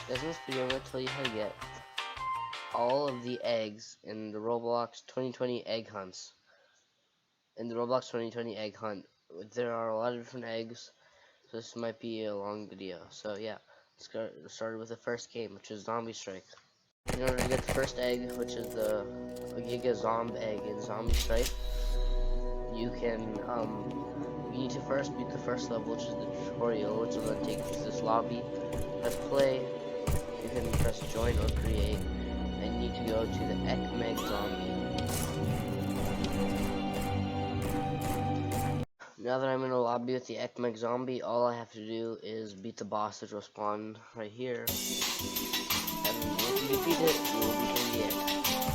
Guys, in this video, I'm going to tell you how to get all of the eggs in the Roblox 2020 egg hunts. In the Roblox 2020 egg hunt, there are a lot of different eggs, so this might be a long video. So yeah, let's get started with the first game, which is Zombie Strike. In order to get the first egg, which is the Giga Zombegg in Zombie Strike, you need to first beat the first level, which is the tutorial, which will then take you to this lobby. Press play. You can press join or create, and you need to go to the Eggmeg zombie. Now that I'm in a lobby with the Eggmeg zombie, all I have to do is beat the boss, which will spawn right here. And once you defeat it, you will become the egg.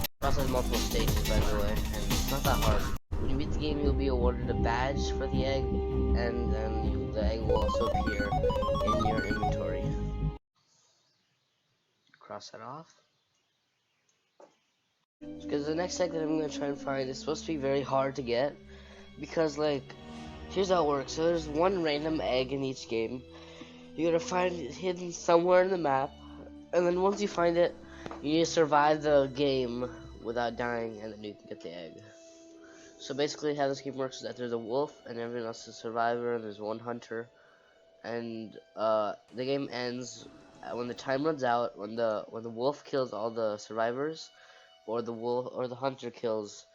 It also has multiple stages, by the way, and it's not that hard. When you beat the game, you'll be awarded a badge for the egg, and then the egg will also appear in your inventory. Cross that off. Because the next egg that I'm going to try and find is supposed to be very hard to get. Because, like, here's how it works. So there's one random egg in each game. You gotta find it hidden somewhere in the map. And then once you find it, you need to survive the game without dying, and then you can get the egg. So basically how this game works is that there's a wolf, and everyone else is a survivor, and there's one hunter. And the game ends when the time runs out, when the wolf kills all the survivors, or the hunter kills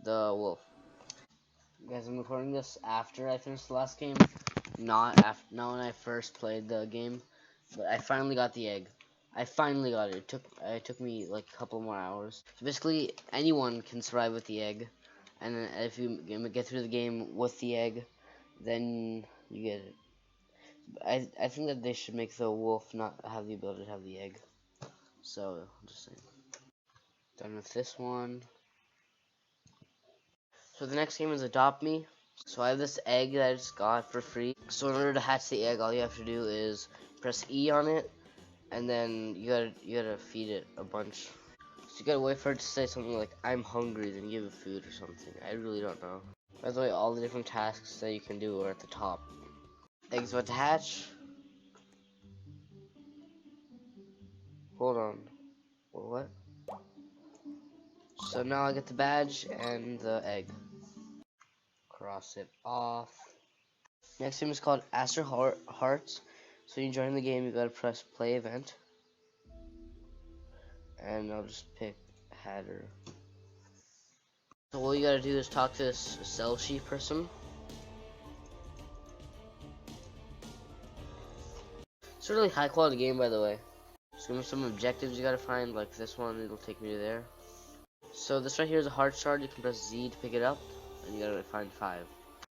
the wolf. Guys, I'm recording this after I finished the last game, not when I first played the game, but I finally got the egg. I finally got it. It took me like a couple more hours. So basically, anyone can survive with the egg, and then if you get through the game with the egg, then you get it. I think that they should make the wolf not have the ability to have the egg. So, just saying. Done with this one. So the next game is Adopt Me. So I have this egg that I just got for free. So in order to hatch the egg, all you have to do is press E on it, and then you gotta feed it a bunch. So you gotta wait for it to say something like "I'm hungry," then give it food or something. I really don't know. By the way, all the different tasks that you can do are at the top. Egg's about to hatch. Hold on. What? So now I get the badge and the egg. Cross it off. Next game is called Astral Hearts. So you join the game, you gotta press play event. And I'll just pick Hatter. So all you gotta do is talk to this cell sheet person. It's a really high quality game, by the way. Just give me some objectives you gotta find, like this one, it'll take me to there. So this right here is a heart shard, you can press Z to pick it up, and you gotta find 5.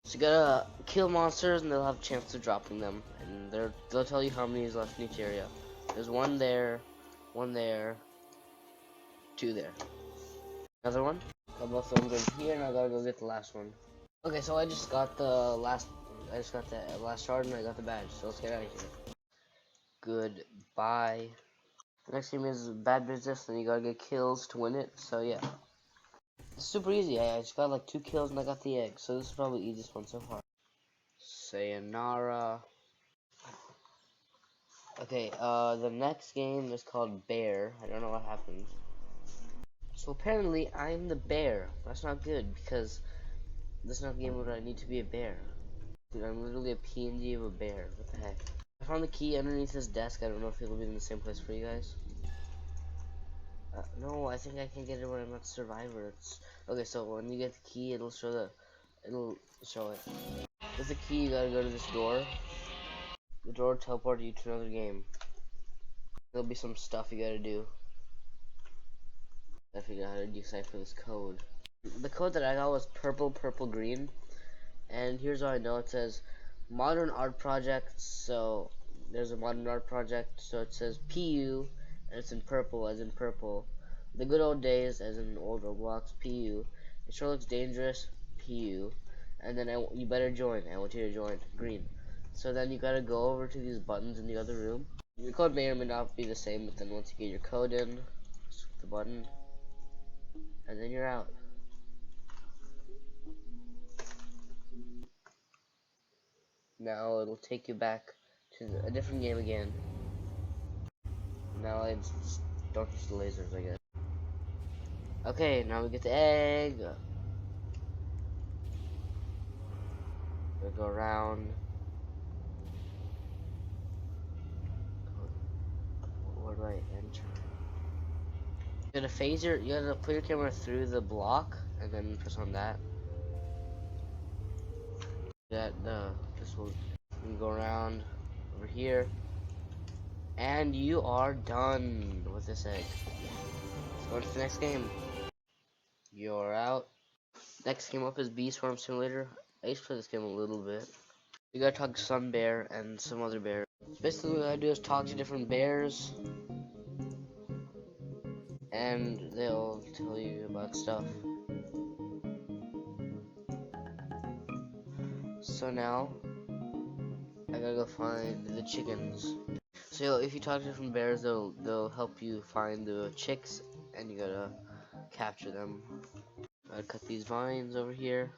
So you gotta kill monsters, and they'll have a chance of dropping them, and they'll tell you how many is left in each area. There's one there, 2 there. Another one. Got both of them in here, and I gotta go get the last one. Okay, so I just got the last shard, and I got the badge. So let's get out of here. Goodbye. The next game is Bad Business, and you gotta get kills to win it. So yeah, it's super easy. I just got like 2 kills, and I got the egg. So this is probably the easiest one so far. Sayonara. Okay, the next game is called Bear. I don't know what happened. So apparently I'm the bear. That's not good, because this is not the game where I need to be a bear. Dude, I'm literally a PNG of a bear. What the heck? I found the key underneath this desk. I don't know if it'll be in the same place for you guys. No, I think I can get it when I'm not Survivor. Okay, so when you get the key, it'll show it. With the key, you gotta go to this door. The door will teleport you to another game. There'll be some stuff you gotta do. I figured out how to decipher this code. The code that I got was purple, green. And here's how I know. It says modern art project. So there's a modern art project. So it says PU, and it's in purple, as in purple. The good old days, as in old Roblox. PU. It sure looks dangerous. PU. And then you better join. I want you to join. Green. So then you gotta go over to these buttons in the other room. Your code may or may not be the same, but then once you get your code in, just click the button, and then you're out. Now it'll take you back to a different game again. Now I just don't use the lasers, I guess. Okay, now we get the egg. We go around. Where do I enter? You gotta you gotta put your camera through the block and then press on that. This will, you can go around over here. And you are done with this egg. Let's go on to the next game. You're out. Next game up is Bee Swarm Simulator. I used to play this game a little bit. You gotta talk to some bear and some other bear. Basically what I do is talk to different bears. And they'll tell you about stuff. So now, I gotta go find the chickens. So if you talk to different bears, they'll help you find the chicks, and you gotta capture them. I cut these vines over here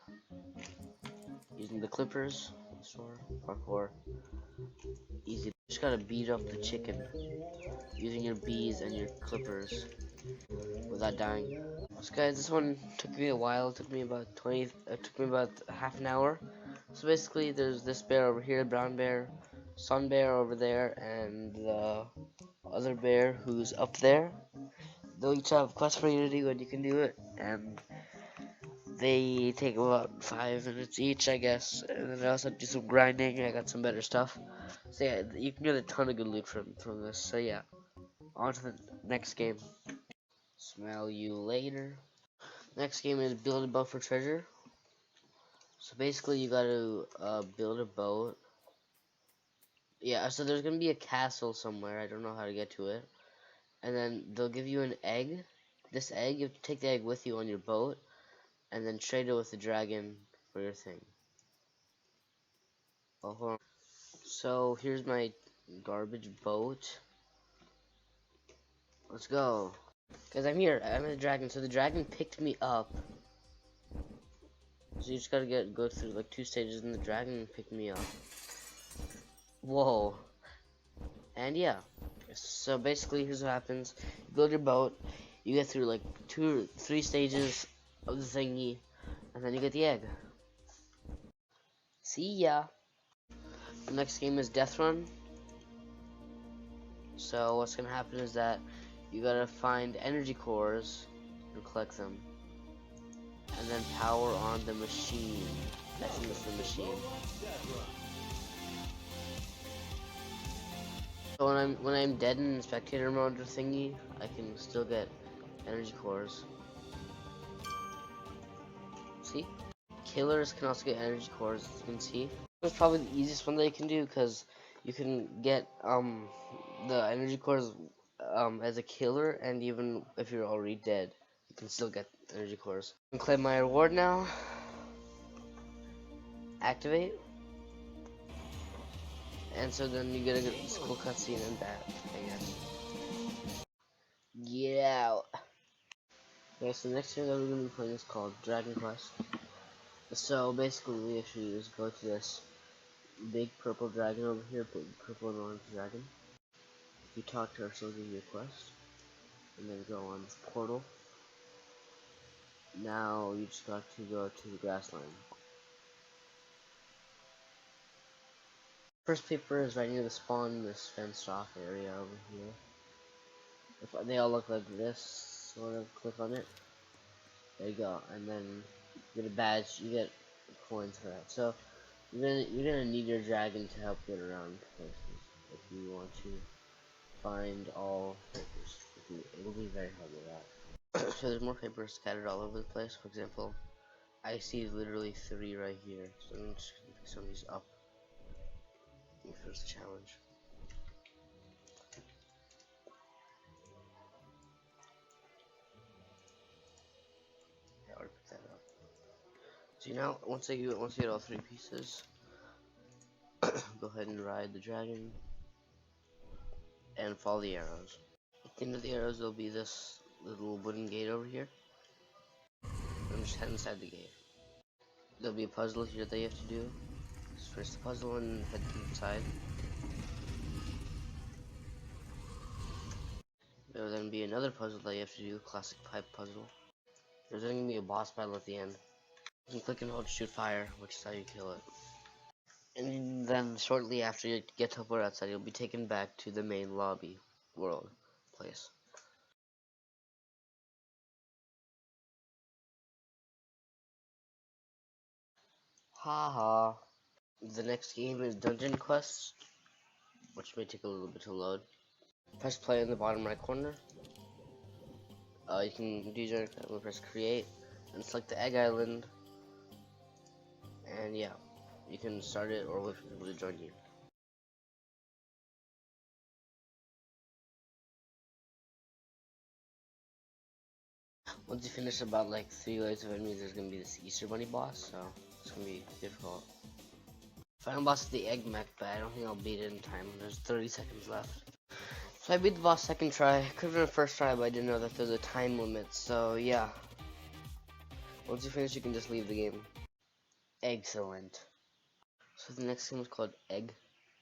using the clippers. Parkour. Easy. Just gotta beat up the chicken using your bees and your clippers without dying. So guys, this one took me a while. It took me about half an hour. So basically, there's this bear over here, brown bear, sun bear over there, and the other bear who's up there. They'll each have quests for you to do, and you can do it, and they take about 5 minutes each, I guess. And then I also do some grinding. I got some better stuff. So yeah, you can get a ton of good loot from this. So yeah, on to the next game. Smell you later. Next game is build a boat for treasure. So basically, you gotta build a boat. Yeah, so there's gonna be a castle somewhere. I don't know how to get to it. And then they'll give you an egg. This egg, you have to take the egg with you on your boat, and then trade it with the dragon for your thing. Oh, hold on. So here's my garbage boat. Let's go. Cause I'm here. I'm the dragon. So the dragon picked me up. So you just gotta go through like 2 stages, and the dragon picked me up. Whoa. And yeah. So basically, here's what happens: you build your boat. You get through like 2 or 3 stages of the thingy, and then you get the egg. See ya. The next game is Deathrun. So what's gonna happen is that you gotta find energy cores and collect them, and then power on the machine. I think it's the machine. So when I'm dead in spectator mode or thingy, I can still get energy cores. See? Killers can also get energy cores, as you can see. It's probably the easiest one that you can do, because you can get the energy cores as a killer, and even if you're already dead, you can still get energy cores. I can claim my reward now. Activate. And so then you get a this cool cutscene and that, I guess. Get out. Okay, so the next thing that we're gonna be playing is called Dragon Quest. So basically, we actually just go to this big purple dragon over here, purple and orange dragon. You talk to her, she'll give you a quest, and then go on this portal. Now you just got to go to the grassland. First paper is right near the spawn, this fenced off area over here. If they all look like this, sort of, click on it. There you go, and then you get a badge, you get coins for that. So you're gonna need your dragon to help get around places if you want to find all papers. It will be very hard with that. So there's more papers scattered all over the place. For example, I see literally 3 right here. So I'm just gonna pick some of these up. First challenge. Yeah, I already picked that up. So now, once you get all 3 pieces, go ahead and ride the dragon and follow the arrows. At the end of the arrows, there'll be this little wooden gate over here. And just head inside the gate. There'll be a puzzle here that you have to do. Just finish the puzzle and head inside. gonna be another puzzle that you have to do, classic pipe puzzle. There's gonna be a boss battle at the end. You can click and hold to shoot fire, which is how you kill it. And then shortly after you get teleported outside, you'll be taken back to the main lobby world place. Haha. The next game is Dungeon Quest, which may take a little bit to load. Press play in the bottom right corner. You can do your press create and select the Egg Island, and yeah, you can start it or wait for people to join you. Once you finish about like 3 waves of enemies, there's gonna be this Easter Bunny boss, so it's gonna be difficult. Final boss is the Egg Mech, but I don't think I'll beat it in time. There's 30 seconds left. So I beat the boss second try. Could have been first try, but I didn't know that there's a time limit. So yeah. Once you finish, you can just leave the game. Excellent. So the next game is called Egg,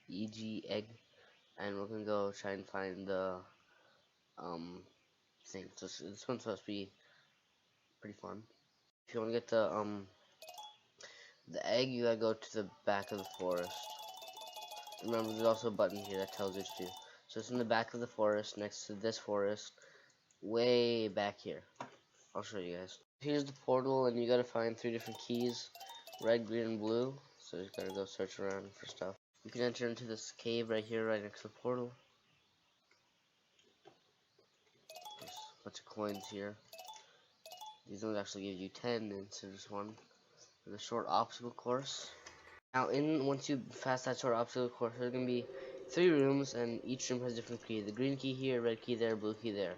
E.G.G, Egg, and we're gonna go try and find the thing. So this one's supposed to be pretty fun. If you want to get the egg, you gotta go to the back of the forest. Remember, there's also a button here that tells you to do. So it's in the back of the forest, next to this forest, way back here. I'll show you guys. Here's the portal, and you gotta find 3 different keys: red, green, and blue. So you just gotta go search around for stuff. You can enter into this cave right here, right next to the portal. There's a bunch of coins here. These ones actually give you 10 instead of just 1. There's a short obstacle course. Now, once you pass that short obstacle course, there's gonna be 3 rooms, and each room has a different key. The green key here, red key there, blue key there.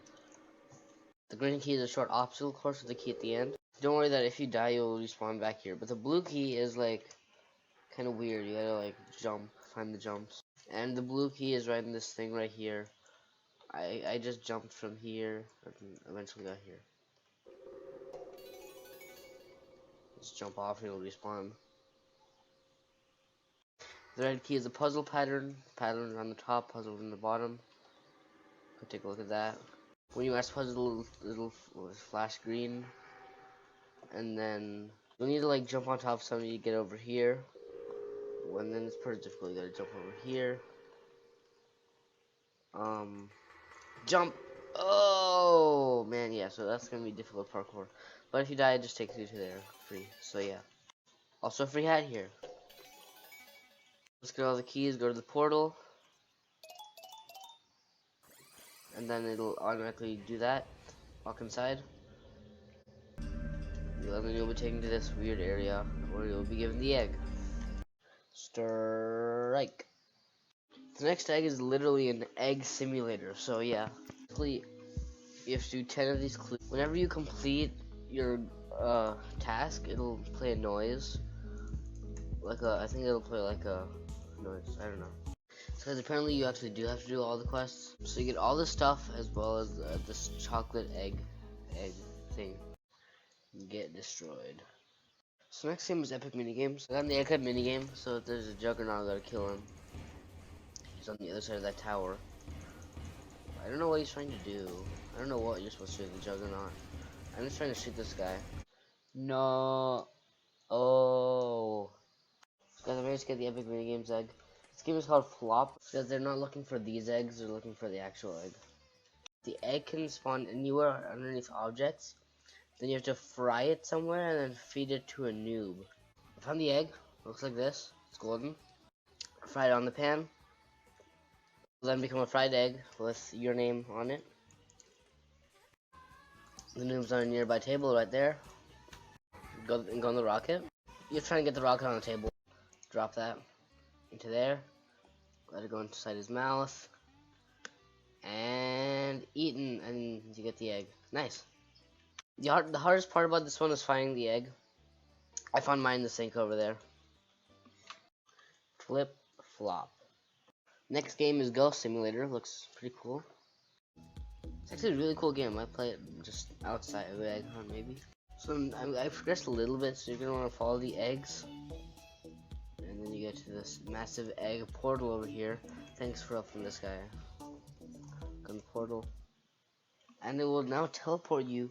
The green key is a short obstacle course with the key at the end. Don't worry that if you die, you'll respawn back here. But the blue key is like kind of weird. You gotta like jump, find the jumps. And the blue key is right in this thing right here. I just jumped from here and eventually got here. Just jump off and it'll respawn. The red key is a puzzle pattern. Pattern on the top, puzzle on the bottom. Go take a look at that. When you match puzzle, it'll flash green. And then you'll need to like jump on top of something to get over here. And then it's pretty difficult. You gotta jump over here. Jump. Oh man, yeah. So that's gonna be difficult parkour. But if you die, it just takes you to there free. So yeah. Also, free hat here. Let's get all the keys. Go to the portal, and then it'll automatically do that. Walk inside. And then you'll be taken to this weird area where you'll be given the egg. Strike. The next egg is literally an egg simulator. So yeah. Basically, you have to do 10 of these clues. Whenever you complete your task, it'll play a noise. Like I think it'll play like a noise. I don't know. Because apparently you actually do have to do all the quests. So you get all the stuff as well as this chocolate egg thing. Get destroyed. So next game is Epic Minigames. I got the Egghead minigame, so if there's a Juggernaut, I gotta kill him. He's on the other side of that tower. I don't know what he's trying to do. I don't know what you're supposed to do with the Juggernaut. I'm just trying to shoot this guy. No. Oh. Guys, I'm ready to get the Epic Minigames egg. This game is called Flop, because they're not looking for these eggs, they're looking for the actual egg. The egg can spawn anywhere underneath objects. Then you have to fry it somewhere and then feed it to a noob. I found the egg. Looks like this. It's golden. Fry it on the pan. Then become a fried egg with your name on it. The noob's on a nearby table right there. Go on the rocket. You're trying to get the rocket on the table. Drop that into there. Let it go inside his mouth. And eaten, and you get the egg. Nice. The hardest part about this one is finding the egg. I found mine in the sink over there. Flip, flop. Next game is Ghost Simulator. Looks pretty cool. It's actually a really cool game. I might play it just outside of Egg Hunt maybe. So I progressed a little bit, so you're gonna want to follow the eggs. And then you get to this massive egg portal over here. Thanks for helping this guy. Go in the portal. and it will now teleport you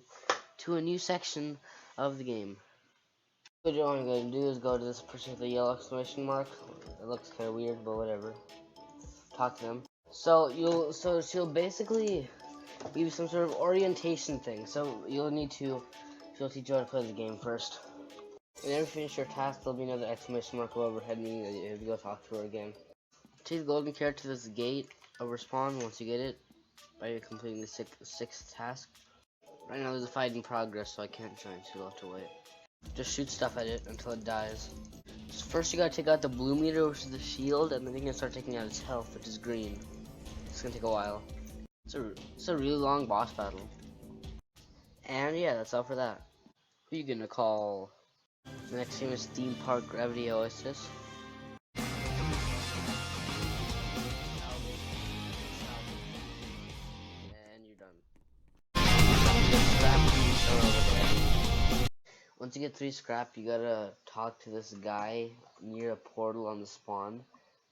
to a new section of the game. What you're only going to do is go to this particular yellow exclamation mark. It looks kind of weird, but whatever. Talk to them. So she'll basically give you some sort of orientation thing. So she'll teach you how to play the game first. Whenever you finish your task, there'll be another exclamation mark overhead, meaning that you have to go talk to her again. Take the golden carrot to this gate of respawn once you get it by completing the sixth task. Right now there's a fight in progress, so I can't join, so you'll have to wait. Just shoot stuff at it until it dies. So first you gotta take out the blue meter, which is the shield, and then you can start taking out its health, which is green. It's gonna take a while. It's a really long boss battle. And yeah, that's all for that. Who are you gonna call? The next game is Theme Park Gravity Oasis. And you're done. Once you get 3 scrap, you gotta talk to this guy near a portal on the spawn.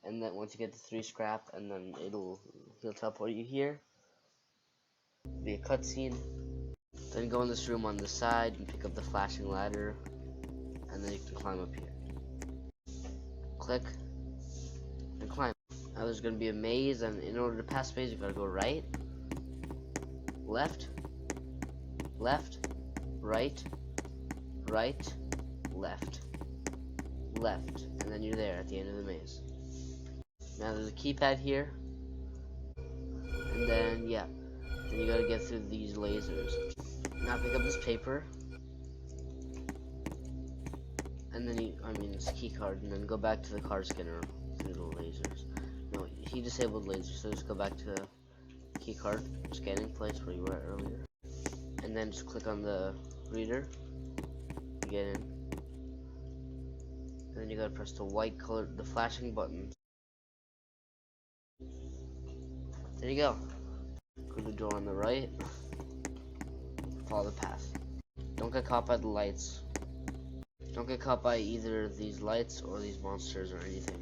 And then once you get the 3 scrap, and then he'll teleport you here. Be a cutscene. Then go in this room on the side and pick up the flashing ladder, and then you can climb up here. Click and climb. Now there's gonna be a maze, and in order to pass the maze, you gotta go right, left, left, right, right, left, left, and then you're there at the end of the maze. Now there's a keypad here, and then yeah, then you gotta get through these lasers. Now pick up this paper, and then this key card, and then go back to the card scanner through the lasers. No, he disabled lasers, so just go back to the key card scanning place where you were at earlier, and then just click on the reader to get in, and then you gotta press the the flashing button. There you go. Go to the door on the right. Follow the path. Don't get caught by the lights. Don't get caught by either these lights or these monsters or anything.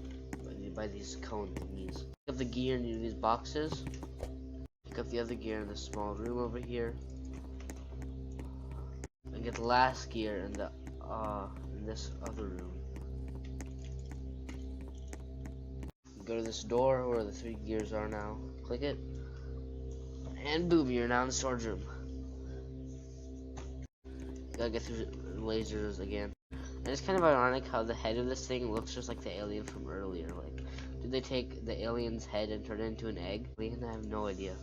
By these cone thingies. Pick up the gear in these boxes. Pick up the other gear in this small room over here. And get the last gear in this other room. Go to this door where the 3 gears are now. Click it. And boom, you're now in the storage room. You gotta get through lasers again. And it's kind of ironic how the head of this thing looks just like the alien from earlier. Like, did they take the alien's head and turn it into an egg? I have no idea.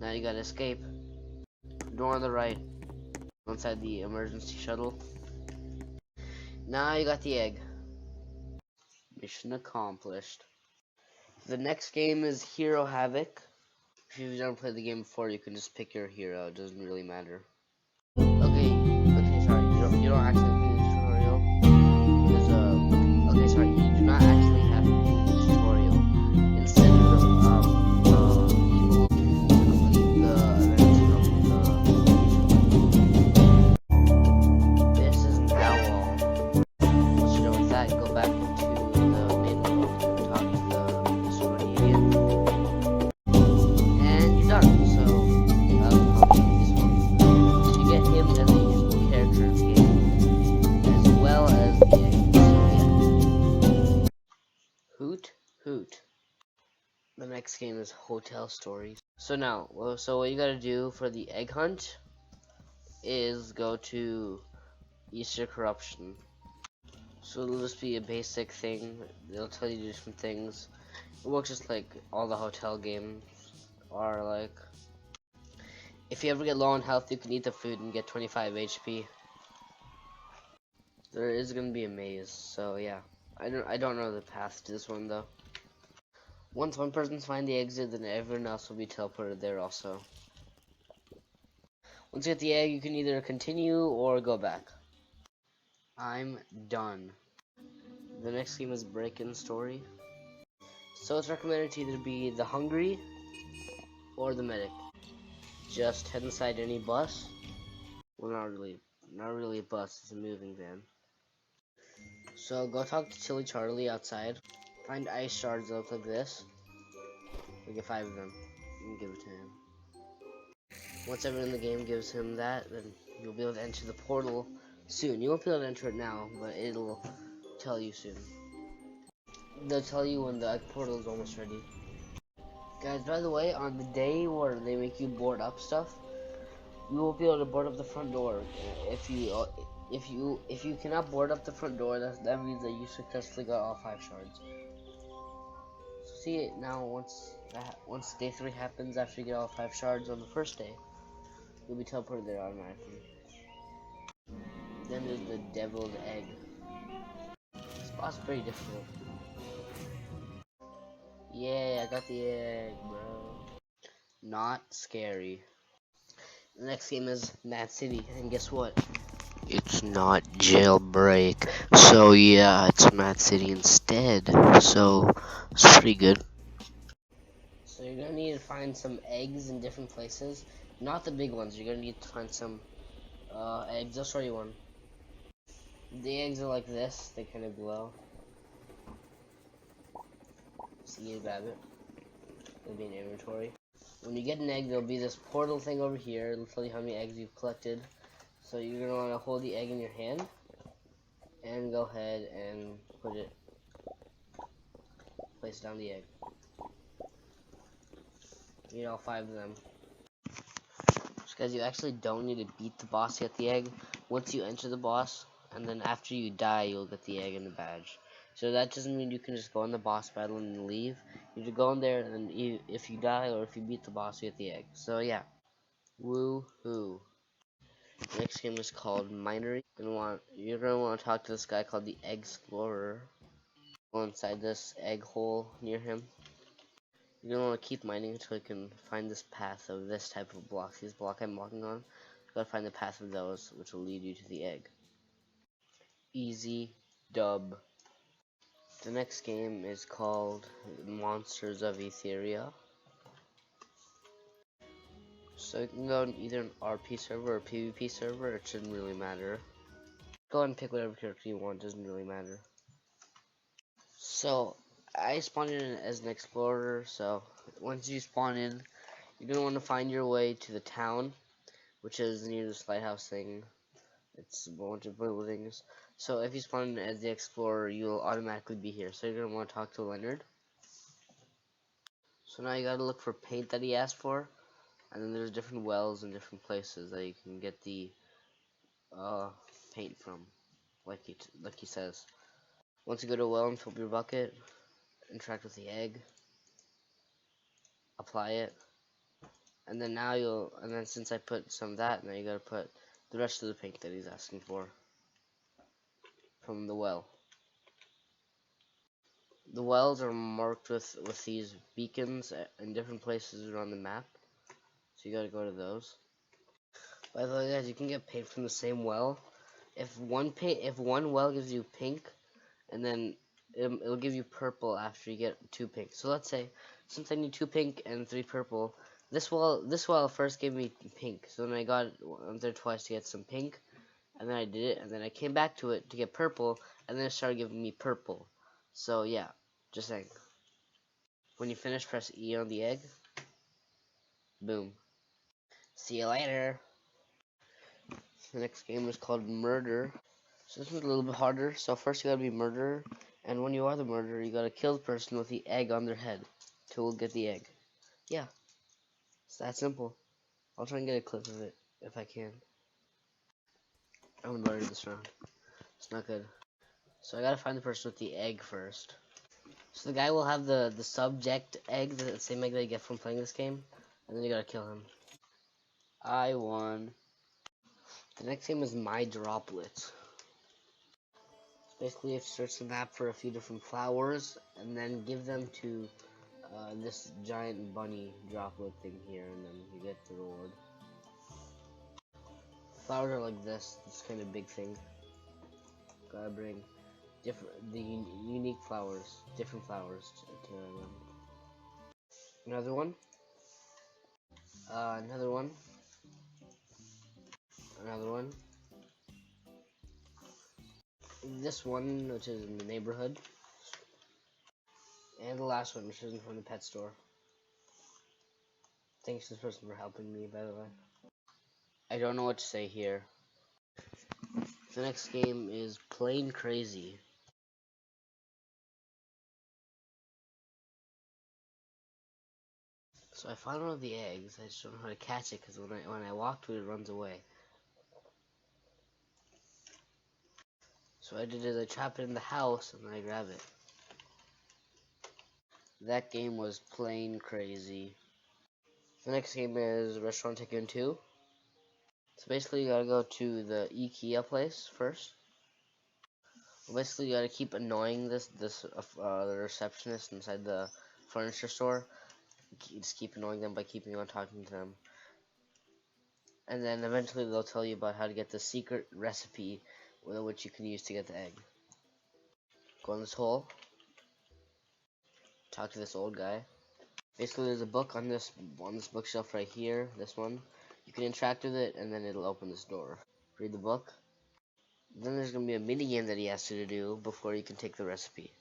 Now you gotta escape. Door on the right. Inside the emergency shuttle. Now you got the egg. Mission accomplished. The next game is Hero Havoc. If you've never played the game before, you can just pick your hero. It doesn't really matter. Okay, sorry. You don't actually have to do the tutorial. Okay, sorry. You do not actually have to do the tutorial. Instead, you will complete the events. This is now all. Once you're done with that, go back into the main world and talk to the story again. And you're done. So, this one. You get him as a useful character in the game, as well as the egg. So, yeah. Hoot. The next game is Hotel Stories. So now, what you gotta do for the egg hunt is go to Easter Corruption. So it'll just be a basic thing. They'll tell you different things. It works just like all the hotel games are like. If you ever get low on health, you can eat the food and get 25 HP. There is gonna be a maze, so yeah. I don't know the path to this one though. Once one person's find the exit, then everyone else will be teleported there also. Once you get the egg, you can either continue or go back. I'm done. The next game is Break-In Story. So it's recommended to either be the Hungry or the Medic. Just head inside any bus. Well, not really a bus, it's a moving van. So go talk to Chili Charlie outside. Find ice shards that look like this. We get 5 of them. You can give it to him. Once everyone in the game gives him that, then you'll be able to enter the portal soon. You won't be able to enter it now, but it'll tell you soon. They'll tell you when the egg portal is almost ready. Guys, by the way, on the day where they make you board up stuff, you won't be able to board up the front door. If you cannot board up the front door, that means that you successfully got all 5 shards. So see it now. Once day 3 happens, after you get all 5 shards on the first day, you'll be teleported there automatically. Then there's the deviled egg. This boss is pretty difficult. Yeah, I got the egg, bro. Not scary. The next game is Mad City, and guess what? It's not Jailbreak. So yeah, it's Mad City instead. So it's pretty good. So you're gonna need to find some eggs in different places. Not the big ones. You're gonna need to find some eggs. I'll show you one. The eggs are like this. They kind of glow. So you grab it. It'll be in inventory. When you get an egg, there'll be this portal thing over here. It'll tell you how many eggs you've collected. So you're gonna want to hold the egg in your hand and go ahead and place down the egg. You need all 5 of them. Because you actually don't need to beat the boss to get the egg. Once you enter the boss, and then after you die, you'll get the egg and the badge. So that doesn't mean you can just go in the boss battle and leave. You have to go in there, and then if you die or if you beat the boss, you get the egg. So yeah, woohoo! The next game is called Minery. You're gonna want to talk to this guy called the Eggsplorer. Go inside this egg hole near him. You're gonna want to keep mining until you can find this path of this type of blocks. These blocks I'm walking on. You gotta find the path of those, which will lead you to the egg. Easy dub. The next game is called Monsters of Etheria. So you can go on either an RP server or PvP server. It shouldn't really matter. Go ahead and pick whatever character you want. Doesn't really matter. So I spawned in as an explorer. So once you spawn in, you're gonna want to find your way to the town, which is near this lighthouse thing. It's a bunch of buildings. So if you spawn in as the explorer, you'll automatically be here. So you're gonna want to talk to Leonard. So now you gotta look for paint that he asked for, and then there's different wells in different places that you can get the paint from, like he says. Once you go to a well and fill up your bucket, interact with the egg, apply it, and then since I put some of that, now you gotta put the rest of the paint that he's asking for from the well. The wells are marked with these beacons in different places around the map, so you gotta go to those. By the way, guys, you can get paint from the same well. If one well gives you pink, and then it'll give you purple after you get 2 pink. So let's say, since I need 2 pink and 3 purple, this well first gave me pink. So then I got there twice to get some pink, and then I did it, and then I came back to it to get purple, and then it started giving me purple. So yeah, just saying. When you finish, press E on the egg. Boom. See you later. The next game is called Murder. So this one's a little bit harder. So first you gotta be murderer, and when you are the murderer, you gotta kill the person with the egg on their head to get the egg. Yeah, it's that simple. I'll try and get a clip of it if I can. I haven't murdered this round. It's not good. So I gotta find the person with the egg first. So the guy will have the Subjeggct egg, the same egg that you get from playing this game, and then you gotta kill him. I won. The next game is My Droplet. Basically, you have to search the map for a few different flowers, and then give them to this giant bunny droplet thing here, and then you get the reward. Flowers are like this kind of big thing. Gotta bring unique flowers, different flowers to them. Another one. Another one. Another one. This one, which is in the neighborhood. And the last one, which is from the pet store. Thanks to this person for helping me, by the way. I don't know what to say here. The next game is Plain Crazy. So I found one of the eggs. I just don't know how to catch it because when I walk to it, it runs away. So what I did is I trap it in the house and then I grab it. That game was Plain Crazy. The next game is Restaurant Tycoon 2. So basically you gotta go to the IKEA place first. Basically you gotta keep annoying the receptionist inside the furniture store. Just keep annoying them by keeping on talking to them. And then eventually they'll tell you about how to get the secret recipe which you can use to get the egg. Go in this hole. Talk to this old guy. Basically there's a book on this bookshelf right here, this one. You can interact with it and then it'll open this door. Read the book. Then there's going to be a mini game that he asks you to do before you can take the recipe.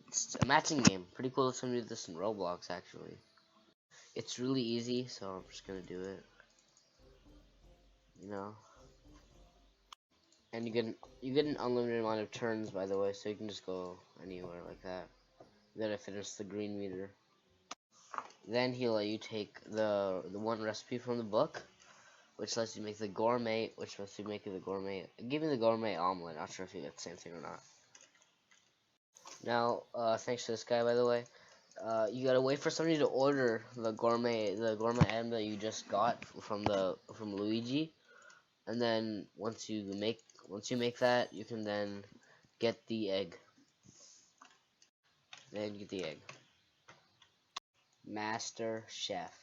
It's a matching game. Pretty cool if somebody did this in Roblox, actually. It's really easy, so I'm just going to do it. You know. And you get an unlimited amount of turns, by the way, so you can just go anywhere like that. You gotta finish the green meter. Then he'll let you take the one recipe from the book, which lets you make the gourmet, which lets you make the gourmet. Give me the gourmet omelet. Not sure if you get the same thing or not. Now, thanks to this guy, by the way, you gotta wait for somebody to order the gourmet item that you just got from Luigi, and then once you make that, you can then get the egg. Then get the egg. Master Chef.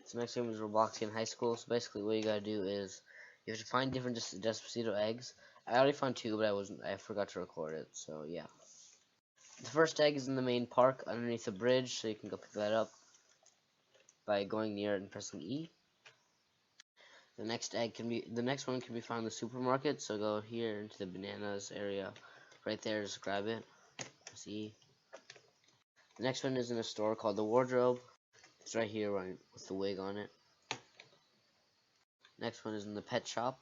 So next game is Robloxian High School. So basically, what you gotta do is you have to find different Despacito eggs. I already found 2, but I forgot to record it. So yeah. The first egg is in the main park underneath a bridge, so you can go pick that up by going near it and pressing E. The next one can be found in the supermarket, so go here into the bananas area. Right there, just grab it. Press E. The next one is in a store called the Wardrobe. It's right here with the wig on it. Next one is in the pet shop.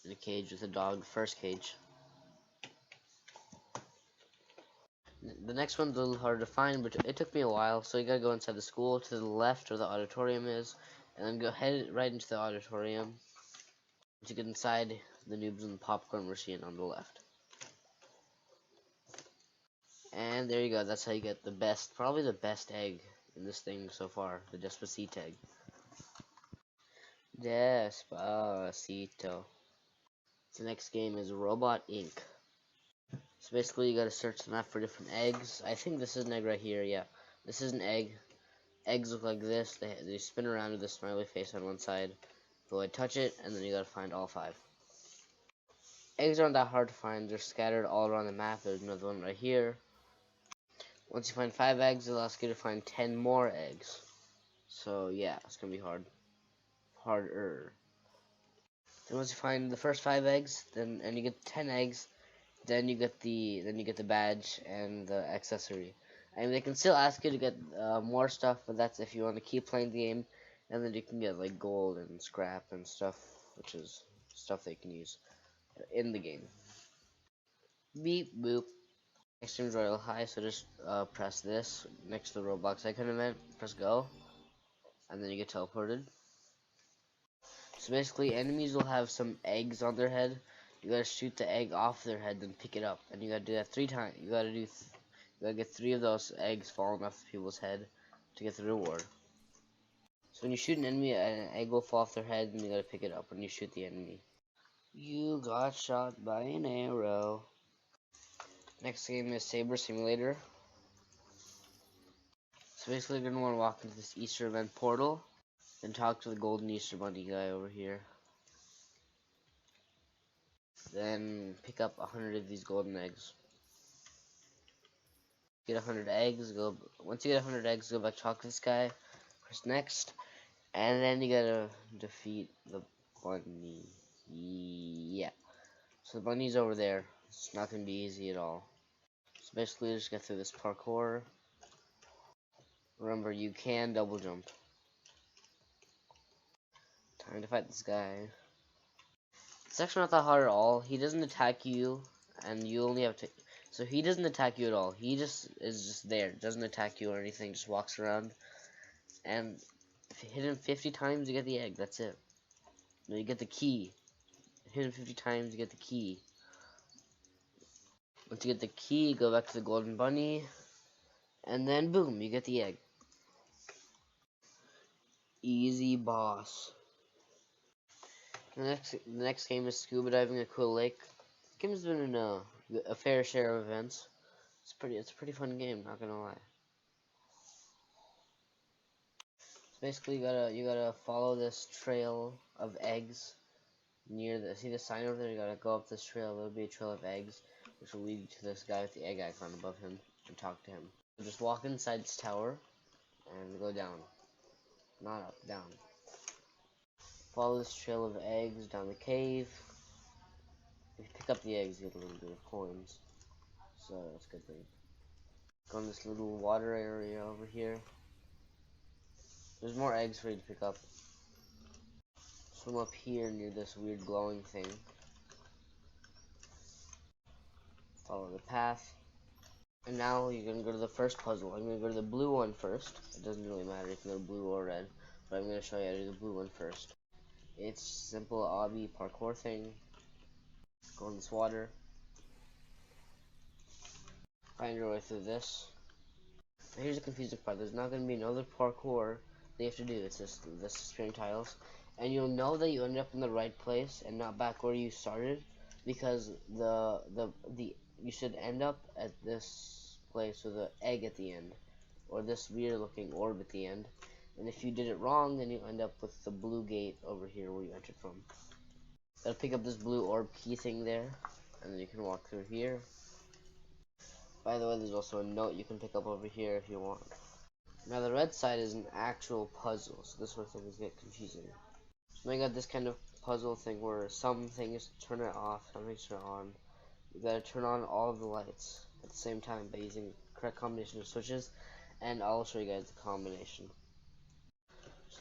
In a cage with a dog, the first cage. The next one's a little harder to find, but it took me a while, so you gotta go inside the school to the left where the auditorium is, and then head right into the auditorium to get inside the noobs and the popcorn machine on the left. And there you go, that's how you get probably the best egg in this thing so far, the Despacito egg. Despacito. The next game is Robot Inc. So basically you gotta search the map for different eggs. I think this is an egg right here, yeah. This is an egg. Eggs look like this. They spin around with a smiley face on one side. Go ahead, touch it, and then you gotta find all 5. Eggs aren't that hard to find. They're scattered all around the map. There's another one right here. Once you find 5 eggs, it'll ask you to find 10 more eggs. So yeah, it's gonna be harder. Then once you find the first 5 eggs, and you get 10 eggs, then you get the badge and the accessory. I mean, they can still ask you to get more stuff, but that's if you want to keep playing the game, and then you can get like gold and scrap and stuff, which is stuff they can use in the game. Beep boop. Next is Royal High, so just press this next to the Roblox icon event, press go, and then you get teleported. So basically, enemies will have some eggs on their head. You gotta shoot the egg off their head, then pick it up, and you gotta do that 3 times. You gotta get 3 of those eggs falling off the people's head to get the reward. So when you shoot an enemy, an egg will fall off their head, and you gotta pick it up when you shoot the enemy. You got shot by an arrow. Next game is Saber Simulator. So basically, you're gonna want to walk into this Easter event portal, then talk to the golden Easter bunny guy over here. Then pick up 100 of these golden eggs. Get 100 eggs. Once you get 100 eggs, go back, talk to this guy. Press next, and then you gotta defeat the bunny. Yeah. So the bunny's over there. It's not gonna be easy at all. So basically, just get through this parkour. Remember, you can double jump. Time to fight this guy. It's actually not that hard at all. He doesn't attack you, and you only have to... So he doesn't attack you at all. He just is just there. Doesn't attack you or anything. Just walks around. And if you hit him 50 times, you get the egg. That's it. No, you get the key. Hit him 50 times, you get the key. Once you get the key, go back to the golden bunny. And then, boom, you get the egg. Easy boss. The next game is scuba diving a cool lake. The game's been in a fair share of events. It's a pretty fun game, not gonna lie. So basically, you gotta follow this trail of eggs near the. See the sign over there? You gotta go up this trail. There'll be a trail of eggs, which will lead you to this guy with the egg icon above him and talk to him. So just walk inside this tower and go down, not up, down. Follow this trail of eggs down the cave. If you pick up the eggs, you get a little bit of coins. So that's a good thing. Go in this little water area over here. There's more eggs for you to pick up. Swim up here near this weird glowing thing. Follow the path. And now you're gonna go to the first puzzle. I'm gonna go to the blue one first. It doesn't really matter if you go to blue or red, but I'm gonna show you how to do the blue one first. It's simple obby parkour thing. Go in this water. Find your way through this. Now here's the confusing part. There's not going to be another parkour that you have to do. It's just the string tiles. And you'll know that you ended up in the right place and not back where you started, because you should end up at this place with an egg at the end, or this weird looking orb at the end. And if you did it wrong, then you end up with the blue gate over here where you entered from. Gotta pick up this blue orb key thing there, and then you can walk through here. By the way, there's also a note you can pick up over here if you want. Now the red side is an actual puzzle, so this where things get confusing. So I got this kind of puzzle thing where some things turn it off, some things turn it on. You gotta turn on all of the lights at the same time by using the correct combination of switches, and I'll show you guys the combination. So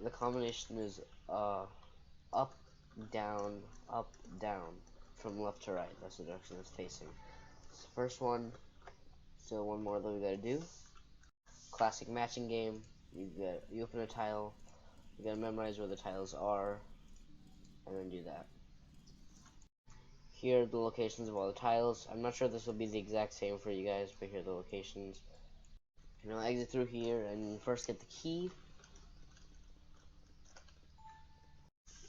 the combination is up, down, from left to right. That's the direction it's facing. So first one, still one more that we gotta do. Classic matching game. You open a tile, you gotta memorize where the tiles are, and then do that. Here are the locations of all the tiles. I'm not sure this will be the exact same for you guys, but here are the locations. You know, exit through here and first get the key.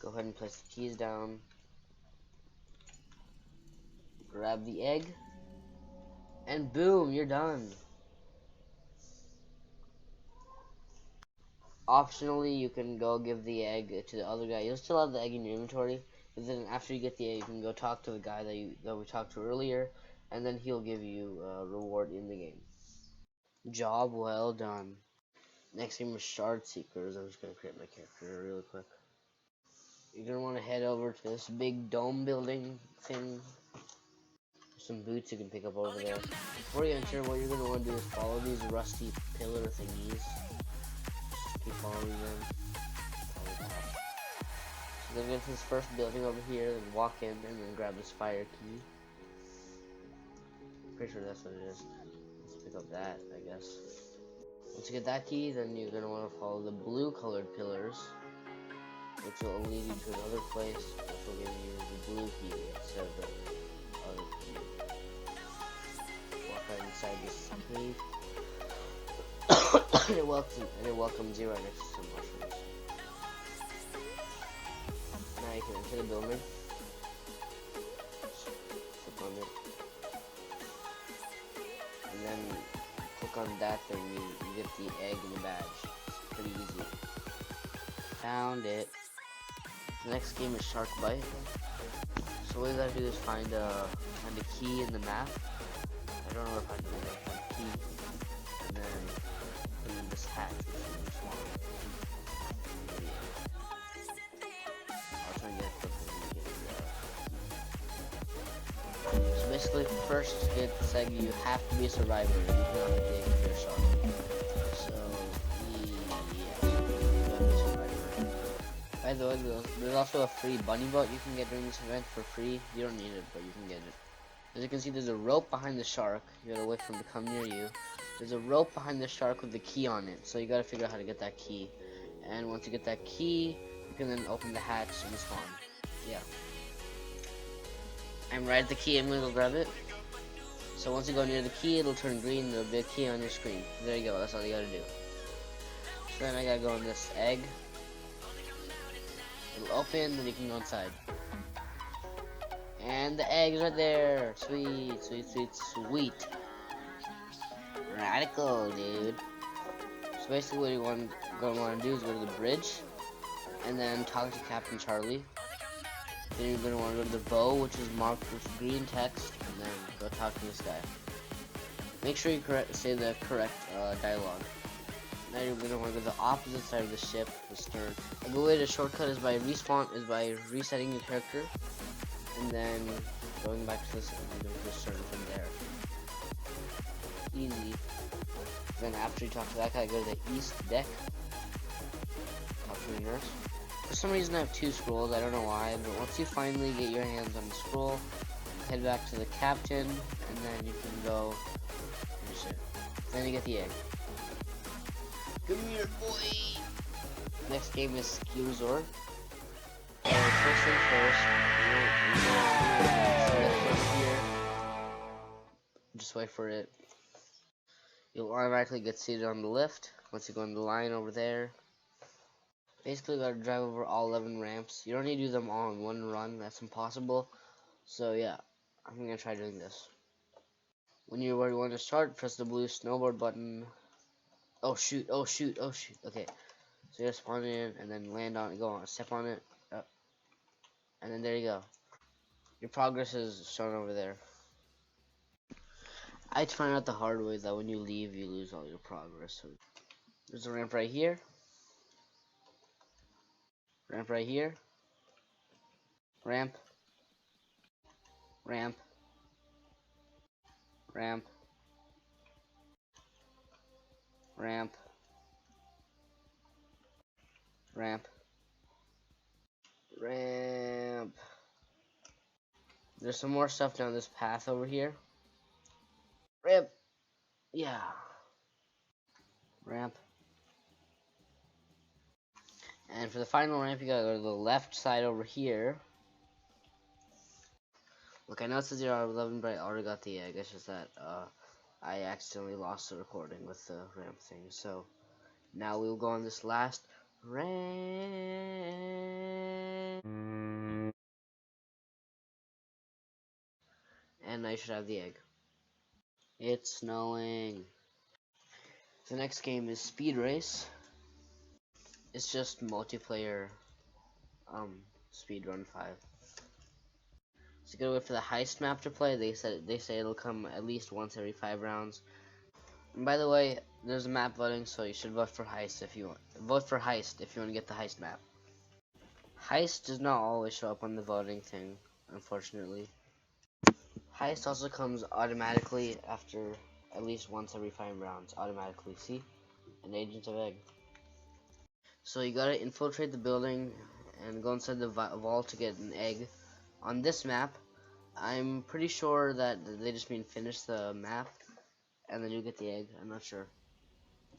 Go ahead and place the keys down. Grab the egg. And boom, you're done. Optionally, you can go give the egg to the other guy. You'll still have the egg in your inventory, but then after you get the egg, you can go talk to the guy that we talked to earlier, and then he'll give you a reward in the game. Job well done. Next game is Shard Seekers. I'm just gonna create my character really quick. You're gonna want to head over to this big dome building thing. There's some boots you can pick up over there. Before you enter, what you're gonna want to do is follow these rusty pillar thingies. Keep following them. So then get to this first building over here, then walk in, and then grab this fire key. Pretty sure that's what it is. Let's pick up that, I guess. Once you get that key, then you're gonna want to follow the blue colored pillars, which will lead you to another place, which will give you the blue key instead of the other key. Walk right inside this cave. and it welcomes you right next to some mushrooms. Now you can enter the building. Click on it. And then click on that thing, you get the egg and the badge. It's pretty easy. Found it. The next game is Shark Bite. So what you gotta do is find a key in the map. I don't know if I can do that. Find a key. And then put in this hatch, which is this one. I'll try and get it. So basically, first to get this egg, you have to be a survivor. You cannot dig if you're a shark. By the way, there's also a free bunny boat you can get during this event for free. You don't need it, but you can get it. As you can see, there's a rope behind the shark. You gotta wait for him to come near you. There's a rope behind the shark with the key on it, so you gotta figure out how to get that key. And once you get that key, you can then open the hatch and spawn. Yeah. I'm right at the key. I'm gonna go grab it. So once you go near the key, it'll turn green. There'll be a key on your screen. There you go. That's all you gotta do. So then I gotta go in this egg. It'll open, then you can go inside. And the eggs right there. Sweet, sweet, sweet, sweet. Radical, dude. So basically what you're gonna want to do is go to the bridge. And then talk to Captain Charlie. Then you're gonna want to go to the bow, which is marked with green text. And then go talk to this guy. Make sure you say the correct dialogue. Now you're gonna want to go to the opposite side of the ship, the stern. A good way to shortcut is by resetting your character. And then going back to the stern from there. Easy. Then after you talk to that guy, go to the east deck. Talk to the nurse. For some reason I have 2 scrolls, I don't know why, but once you finally get your hands on the scroll, head back to the captain, and then you can go finish it. Then you get the egg. Come here, boy! Next game is Ski Resort. So first thing first, just wait for it. You'll automatically get seated on the lift once you go in the line over there. Basically, you gotta drive over all 11 ramps. You don't need to do them all in one run, that's impossible. So yeah, I'm gonna try doing this. When you're where you want to start, press the blue snowboard button. Oh shoot, oh shoot, oh shoot. Okay, so you gotta spawn in and then land on it, go on, step on it, up. And then there you go. Your progress is shown over there. I found out the hard way that when you leave, you lose all your progress. So there's a ramp right here. Ramp right here. Ramp. Ramp. Ramp. Ramp. Ramp. Ramp. There's some more stuff down this path over here. Ramp. Yeah. Ramp. And for the final ramp, you gotta go to the left side over here. Look, I know it says you're 11, but I already got the egg. It's just that I accidentally lost the recording with the ramp thing. So now we'll go on this last ramp. And I should have the egg. It's snowing. The next game is Speed Race. It's just multiplayer Speedrun 5. So you gotta wait for the heist map to play. They say it'll come at least once every 5 rounds. And by the way, there's a map voting, so you should vote for heist if you want. Vote for heist if you want to get the heist map. Heist does not always show up on the voting thing, unfortunately. Heist also comes automatically after at least once every 5 rounds. Automatically, see? An Agent of Egg. So you gotta infiltrate the building and go inside the vault to get an egg. On this map, I'm pretty sure that they just mean finish the map and then you get the egg. I'm not sure.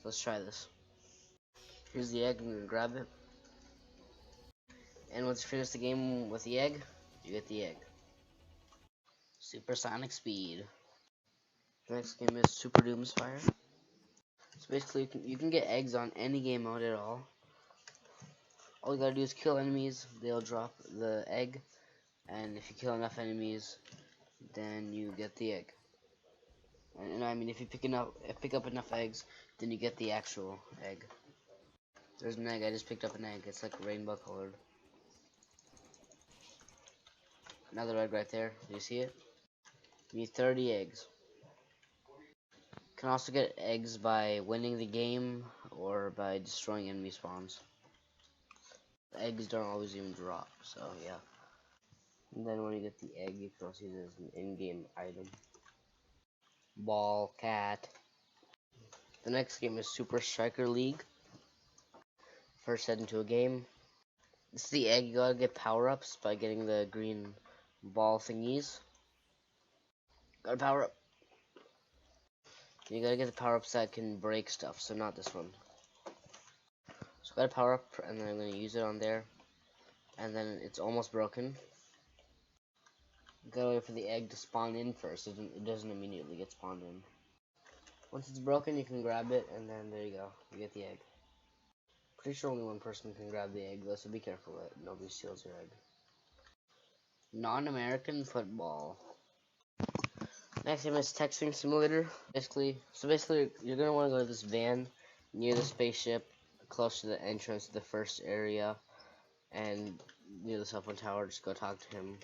Let's try this. Here's the egg, I'm gonna grab it. And once you finish the game with the egg, you get the egg. Supersonic speed. The next game is Super Doomsfire. So basically, you can get eggs on any game mode at all. All you gotta do is kill enemies, they'll drop the egg, and if you kill enough enemies, then you get the egg. And I mean, if you pick up enough eggs, then you get the actual egg. There's an egg, I just picked up an egg, it's like rainbow colored. Another egg right there, do you see it? You need 30 eggs. You can also get eggs by winning the game, or by destroying enemy spawns. The eggs don't always even drop, so yeah. And then when you get the egg, you can also use it as an in-game item. Ball, cat. The next game is Super Striker League. First head into a game. This is the egg. You gotta get power-ups by getting the green ball thingies. Gotta power up. You gotta get the power-ups that can break stuff, so not this one. So gotta power up, and then I'm gonna use it on there. And then it's almost broken. You gotta wait for the egg to spawn in first. It doesn't immediately get spawned in. Once it's broken, you can grab it, and then there you go. You get the egg. Pretty sure only one person can grab the egg, though, so be careful that nobody steals your egg. Non-American football. Next game is texting simulator. Basically, you're gonna want to go to this van near the spaceship, close to the entrance to the first area, and near the cell phone tower. Just go talk to him.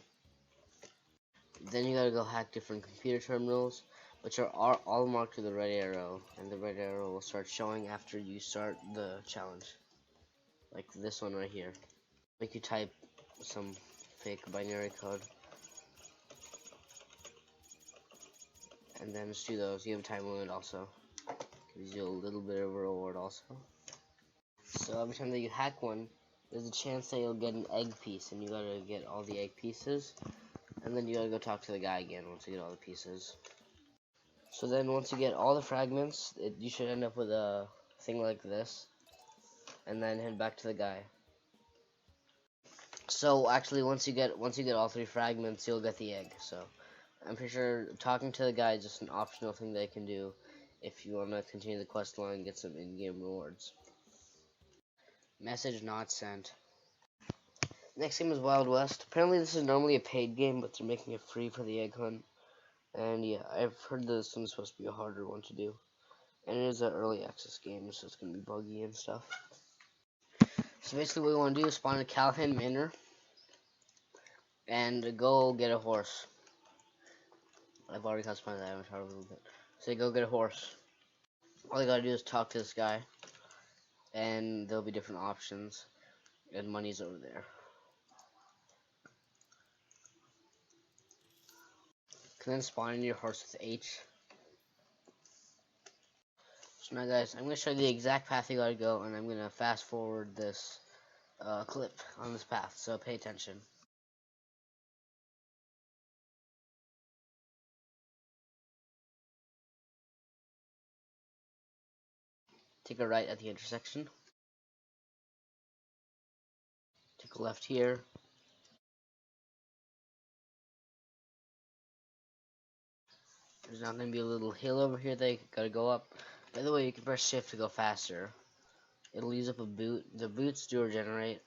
Then you gotta go hack different computer terminals, which are all marked with the red arrow, and the red arrow will start showing after you start the challenge. Like this one right here. Make you type some fake binary code. And then just do those. You have a time limit also. Gives you a little bit of a reward also. So every time that you hack one, there's a chance that you'll get an egg piece, and you gotta get all the egg pieces. And then you gotta go talk to the guy again once you get all the pieces. So then once you get all the fragments, you should end up with a thing like this. And then head back to the guy. So actually once you get all 3 fragments, you'll get the egg. So I'm pretty sure talking to the guy is just an optional thing they can do if you want to continue the quest line and get some in-game rewards. Message not sent. Next game is Wild West. Apparently this is normally a paid game, but they're making it free for the egg hunt. And yeah, I've heard this one's supposed to be a harder one to do. And it is an early access game, so it's going to be buggy and stuff. So basically what we want to do is spawn a Callahan Manor and go get a horse. I've already customized the avatar a little bit. So you go get a horse. All you gotta do is talk to this guy, and there'll be different options, and money's over there. You can then spawn in your horse with H. So now guys, I'm gonna show you the exact path you gotta go, and I'm gonna fast forward this clip on this path, so pay attention. Take a right at the intersection. Take a left here. There's not going to be a little hill over here that you gotta go up. By the way, you can press shift to go faster. It'll use up a boot. The boots do regenerate.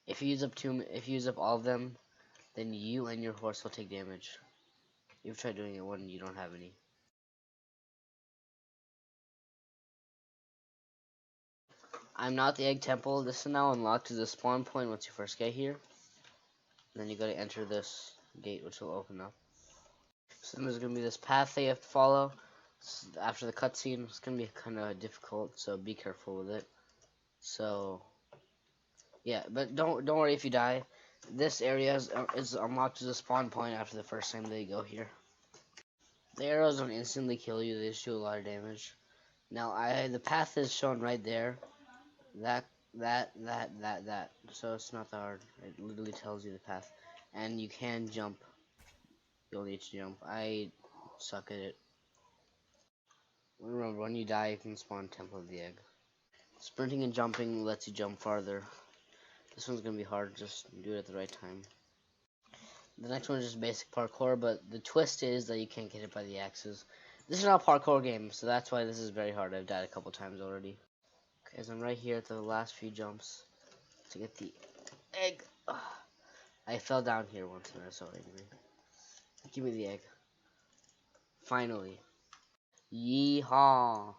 If you use up all of them, then you and your horse will take damage. You've tried doing it when you don't have any. I'm not the Egg Temple. This is now unlocked as a spawn point once you first get here. And then you gotta enter this gate, which will open up. So then there's gonna be this path that you have to follow. After the cutscene, it's gonna be kind of difficult, so be careful with it. So, yeah, but don't worry if you die. This area is unlocked as a spawn point after the first time that you go here. The arrows don't instantly kill you; they just do a lot of damage. Now, the path is shown right there. That. So it's not that hard. It literally tells you the path, and you can jump. You'll need to jump. I suck at it. Remember, when you die, you can spawn Temple of the Egg. Sprinting and jumping lets you jump farther. This one's gonna be hard. Just do it at the right time. The next one is just basic parkour, but the twist is that you can't get hit by the axes. This is not a parkour game, so that's why this is very hard. I've died a couple times already. Okay, so I'm right here at the last few jumps to get the egg. Ugh. I fell down here once and I was so angry. Give me the egg. Finally. Yeehaw!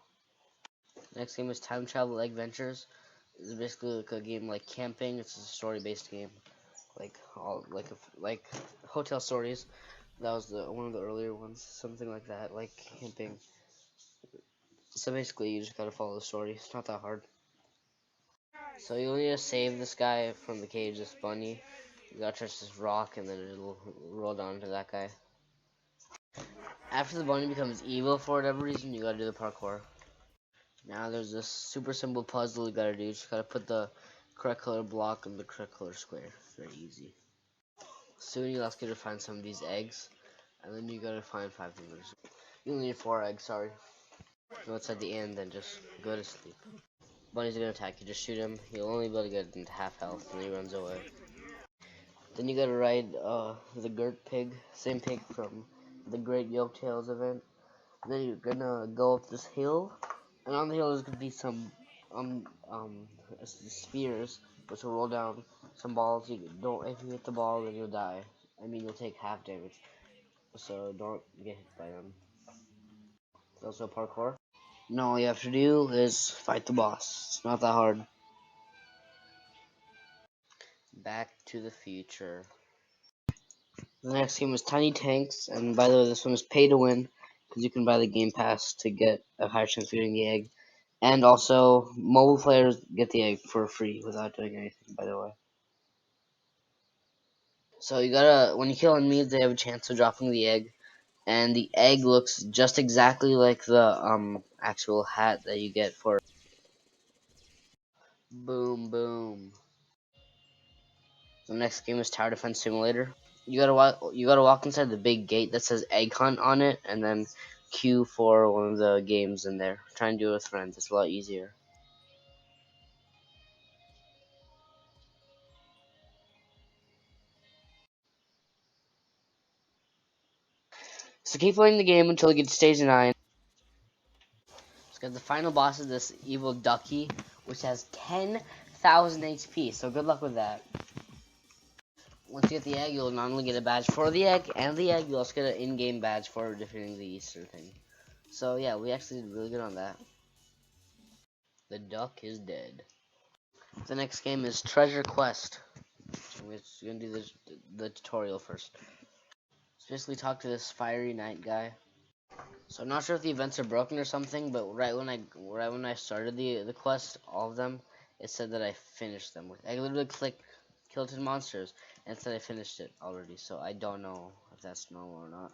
Next game is Time Travel Eggventures. It's basically like a game like camping. It's a story-based game, like Hotel Stories. That was one of the earlier ones, something like that, like camping. So basically, you just gotta follow the story. It's not that hard. So you'll need to save this guy from the cage, this bunny. You gotta touch this rock, and then it'll roll down to that guy. After the bunny becomes evil for whatever reason, you gotta do the parkour. Now there's this super simple puzzle you gotta do. You just gotta put the correct color block and the correct color square. Very easy. Soon you'll have to find some of these eggs, and then you gotta find 5 fingers. You only need 4 eggs, sorry. No, it's at the end, then just go to sleep. Bunny's gonna attack you, just shoot him. You'll only be able to get into half health, and then he runs away. Then you gotta ride the Gert pig, same pig from the Great Yolktails event. Then you're gonna go up this hill, and on the hill there's gonna be some um um spears which will roll down some balls. You don't if you hit the ball, then you'll die. I mean, you'll take half damage, so don't get hit by them. It's also parkour. No, all you have to do is fight the boss. It's not that hard. Back to the Future. The next game is Tiny Tanks, and by the way, this one is pay to win because you can buy the Game Pass to get a higher chance of getting the egg. And also, mobile players get the egg for free without doing anything, by the way. So you gotta, when you kill enemies, they have a chance of dropping the egg. And the egg looks just exactly like the actual hat that you get for boom boom. The next game is Tower Defense Simulator. You gotta walk inside the big gate that says Egg Hunt on it, and then queue for one of the games in there. Try and do it with friends. It's a lot easier. So keep playing the game until you get to stage 9. So the final boss is this evil ducky, which has 10,000 HP. So good luck with that. Once you get the egg, you'll not only get a badge for the egg and the egg, you'll also get an in-game badge for defeating the Easter thing. So yeah, we actually did really good on that. The duck is dead. The next game is Treasure Quest. We're gonna do the tutorial first. So basically talk to this fiery knight guy. So I'm not sure if the events are broken or something, but right when I started the quest, all of them, it said that I finished them. I literally clicked kill 10 monsters and it said I finished it already. So I don't know if that's normal or not.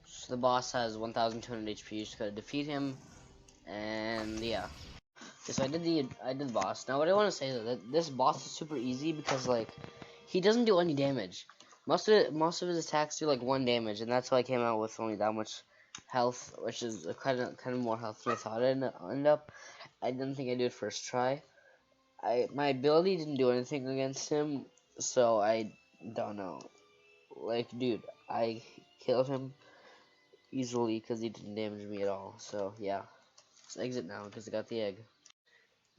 So the boss has 1,200 HP. You just gotta defeat him, and yeah. Okay, so I did the boss. Now what I want to say is that this boss is super easy because like he doesn't do any damage. Most of his attacks do like 1 damage, and that's why I came out with only that much health, which is kind of more health than I thought I'd end up. I didn't think I'd do it first try. My ability didn't do anything against him, so I don't know. Like, dude, I killed him easily because he didn't damage me at all. So yeah, let's exit now because I got the egg.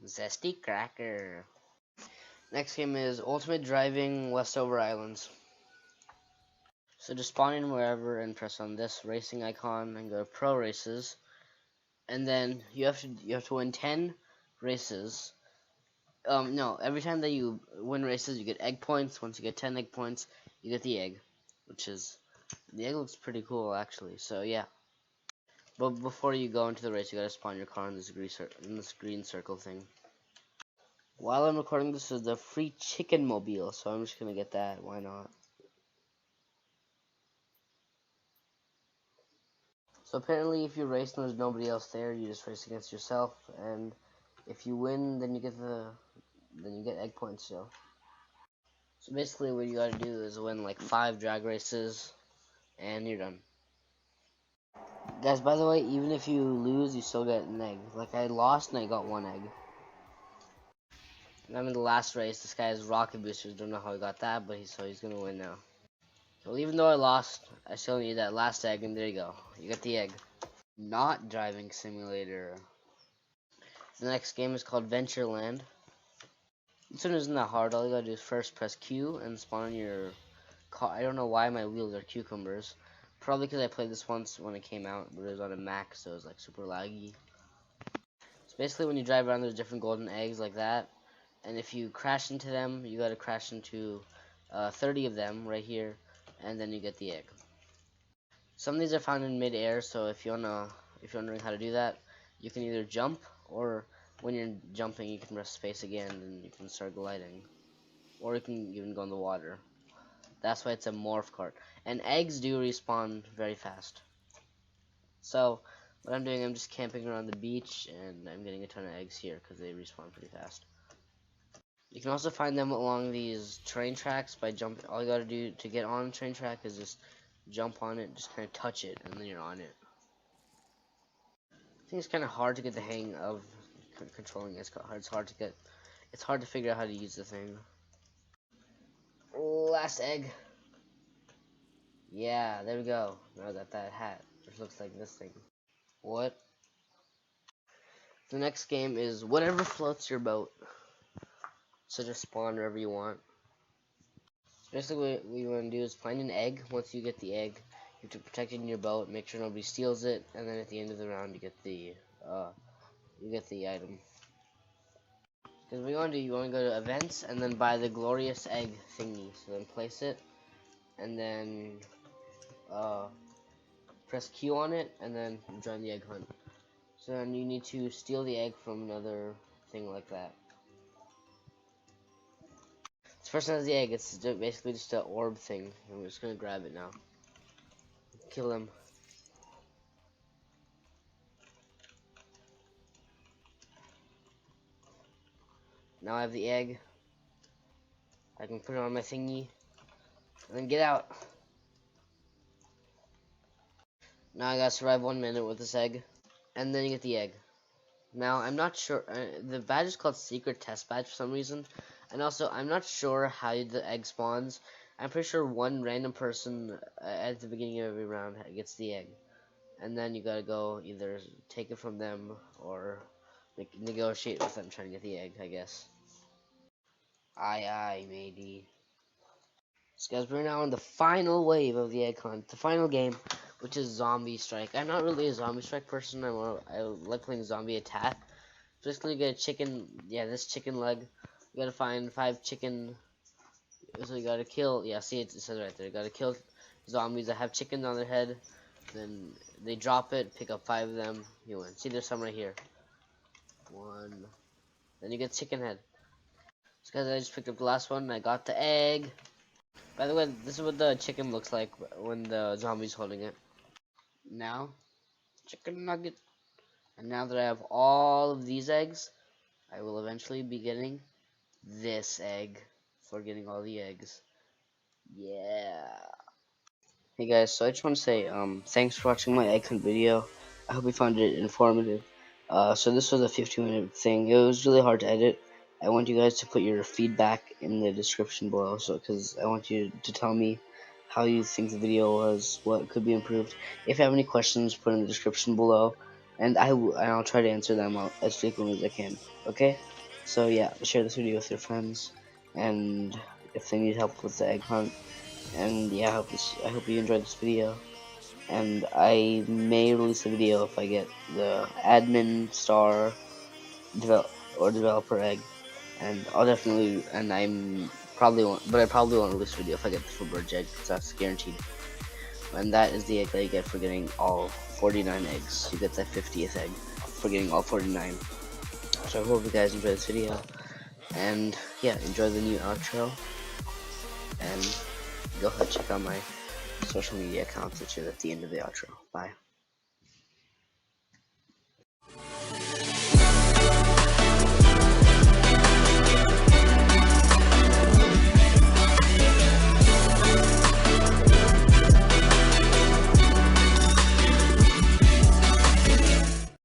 Zesty cracker. Next game is Ultimate Driving Westover Islands. So just spawn in wherever and press on this racing icon and go to Pro Races, and then you have to win 10 races. No, every time that you win races, you get egg points. Once you get 10 egg points, you get the egg, which is the egg looks pretty cool actually. So yeah, but before you go into the race, you gotta spawn your car in this green circle thing. While I'm recording this is the free chicken mobile, so I'm just gonna get that. Why not? So apparently if you race and there's nobody else there, you just race against yourself, and if you win, then you get egg points still. So basically what you gotta do is win like 5 drag races, and you're done. Guys, by the way, even if you lose, you still get an egg. Like I lost and I got 1 egg. And I'm in the last race. This guy has rocket boosters. Don't know how he got that, but he's gonna win now. Well, even though I lost, I still need that last egg, and there you go. You get the egg. Not driving simulator. The next game is called Ventureland. This one isn't that hard. All you gotta do is first press Q and spawn your car. I don't know why my wheels are cucumbers. Probably because I played this once when it came out, but it was on a Mac, so it was like super laggy. So basically, when you drive around, there's different golden eggs like that, and if you crash into them, you gotta crash into 30 of them right here, and then you get the egg. Some of these are found in mid-air, so if you're wondering how to do that, you can either jump, or when you're jumping, you can press space again, and you can start gliding. Or you can even go in the water. That's why it's a morph cart. And eggs do respawn very fast. So, what I'm doing, I'm just camping around the beach, and I'm getting a ton of eggs here, because they respawn pretty fast. You can also find them along these train tracks by jumping. All you gotta do to get on a train track is just jump on it, just kind of touch it, and then you're on it. I think it's kind of hard to get the hang of controlling it. It's hard to get. It's hard to figure out how to use the thing. Last egg. Yeah, there we go. Now I got that hat, which looks like this thing. What? The next game is whatever floats your boat. So just spawn wherever you want. Basically, what you want to do is find an egg. Once you get the egg, you have to protect it in your boat, make sure nobody steals it, and then at the end of the round, you get the item. Because what you want to do, you want to go to events and then buy the glorious egg thingy. So then place it, and then press Q on it, and then join the egg hunt. So then you need to steal the egg from another thing like that. This person has the egg. It's basically just an orb thing. And we're just gonna grab it now. Kill him. Now I have the egg. I can put it on my thingy. And then get out. Now I gotta survive 1 minute with this egg. And then you get the egg. Now, I'm not sure. The badge is called Secret Test Badge for some reason. And also, I'm not sure how the egg spawns. I'm pretty sure one random person at the beginning of every round gets the egg. And then you gotta go either take it from them or negotiate with them trying to get the egg, I guess. Aye, matey. So guys, we're now on the final wave of the egg hunt. The final game, which is Zombie Strike. I'm not really a Zombie Strike person. I like playing Zombie Attack. Basically, you get a chicken. Yeah, this chicken leg. You gotta find 5 chicken. So you gotta kill. Yeah, see it says right there. You gotta kill zombies that have chickens on their head. Then they drop it. Pick up 5 of them. You win. See, there's some right here. 1. Then you get chicken head. So guys, I just picked up the last one. And I got the egg. By the way, this is what the chicken looks like when the zombie's holding it. Now, chicken nugget. And now that I have all of these eggs, I will eventually be getting this egg for getting all the eggs. Yeah. Hey guys, so I just want to say, thanks for watching my egg hunt video. I hope you found it informative. So this was a 15-minute thing. It was really hard to edit. I want you guys to put your feedback in the description below, so because I want you to tell me how you think the video was, what could be improved. If you have any questions, put in the description below, and I'll try to answer them as frequently as I can. Okay? So yeah, share this video with your friends, and if they need help with the egg hunt. And yeah, I hope you enjoyed this video. And I may release a video if I get the admin star developer egg. And I'll definitely, and I probably won't release a video if I get the Subjeggct egg, because that's guaranteed. And that is the egg that you get for getting all 49 eggs. You get that 50th egg for getting all 49. So I hope you guys enjoy this video. And yeah, enjoy the new outro. And go ahead and check out my social media accounts, which is at the end of the outro. Bye.